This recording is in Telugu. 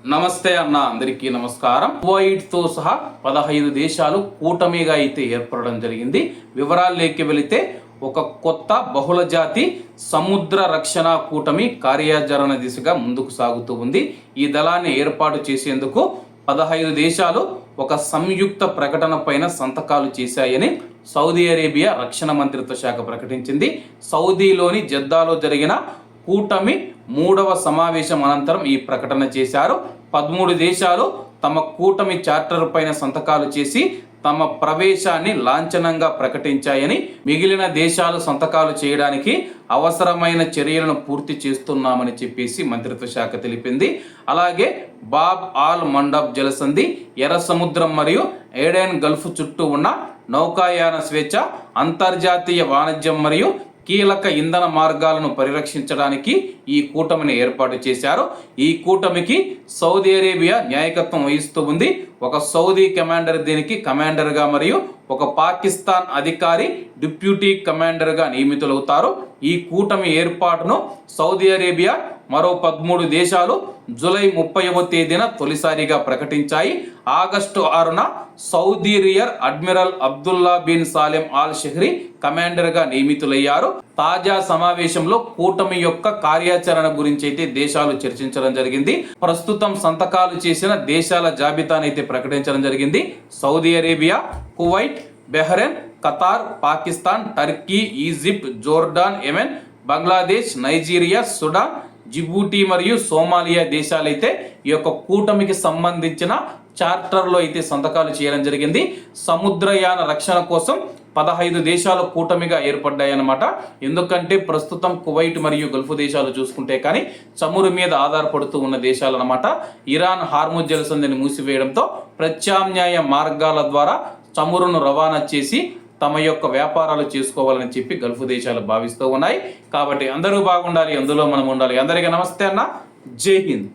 నమస్తే అన్న, అందరికీ నమస్కారం. కువైట్తో సహా 15 దేశాలు కూటమిగా అయితే ఏర్పడడం జరిగింది. వివరాల్లోకి వెళితే ఒక కొత్త బహుళజాతి సముద్ర రక్షణ కూటమి కార్యాచరణ దిశగా ముందుకు సాగుతూ ఉంది. ఈ దళాన్ని ఏర్పాటు చేసేందుకు 15 దేశాలు ఒక సంయుక్త ప్రకటన పైన సంతకాలు చేశాయని సౌదీ అరేబియా రక్షణ మంత్రిత్వ శాఖ ప్రకటించింది. సౌదీలోని జెద్దాలో జరిగిన కూటమి 3వ సమావేశం అనంతరం ఈ ప్రకటన చేశారు. 13 దేశాలు తమ కూటమి చార్టర్ పైన సంతకాలు చేసి తమ ప్రవేశాన్ని లాంఛనంగా ప్రకటించాయని, మిగిలిన దేశాలు సంతకాలు చేయడానికి అవసరమైన చర్యలను పూర్తి చేస్తున్నామని చెప్పేసి మంత్రిత్వ శాఖ తెలిపింది. అలాగే బాబ్ ఆల్ మండబ్ జలసంధి, ఎర్ర సముద్రం మరియు ఏడెన్ గల్ఫ్ చుట్టూ ఉన్న నౌకాయాన స్వేచ్ఛ, అంతర్జాతీయ వాణిజ్యం మరియు కీలక ఇంధన మార్గాలను పరిరక్షించడానికి ఈ కూటమిని ఏర్పాటు చేశారు. ఈ కూటమికి సౌదీ అరేబియా నాయకత్వం వహిస్తూ ఉంది. ఒక సౌదీ కమాండర్ దీనికి కమాండర్గా మరియు ఒక పాకిస్తాన్ అధికారి డిప్యూటీ కమాండర్గా నియమితులవుతారు. ఈ కూటమి ఏర్పాటును సౌదీ అరేబియా మరో 13 దేశాలు జూలై 30వ తేదీన తొలిసారిగా ప్రకటించాయి. ఆగస్టు 6న Saudi rear admiral Abdullah bin Salem Al Shahri కమాండర్గా నియమితులయ్యారు. తాజా సమావేశంలో కూటమి యొక్క కార్యాచరణ గురించి అయితే దేశాలు చర్చించడం జరిగింది. ప్రస్తుతం సంతకాలు చేసిన దేశాల జాబితానైతే ప్రకటించడం జరిగింది. Saudi Arabia, Kuwait, Bahrain, Qatar, Pakistan, Turkey, Egypt, Jordan, Yemen, Bangladesh, Nigeria, Sudan, Djibouti మరియు సోమాలియా దేశాలైతే ఈ యొక్క కూటమికి సంబంధించిన చార్టర్లో అయితే సంతకాలు చేయడం జరిగింది. సముద్రయాన రక్షణ కోసం 15 దేశాలు కూటమిగా ఏర్పడ్డాయన్నమాట. ఎందుకంటే ప్రస్తుతం కువైట్ మరియు గల్ఫ్ దేశాలు చూసుకుంటే కానీ చమురు మీద ఆధారపడుతూ ఉన్న దేశాలు అన్నమాట. ఇరాన్ హార్ముజ్ జలసంధిని మూసివేయడంతో ప్రత్యామ్నాయ మార్గాల ద్వారా చమురును రవాణా చేసి తమ యొక్క వ్యాపారాలు చేసుకోవాలని చెప్పి గల్ఫ్ దేశాలు భావిస్తూ ఉన్నాయి. కాబట్టి అందరూ బాగుండాలి, అందులో మనం ఉండాలి. అందరికీ నమస్తే అన్న, జై హింద్.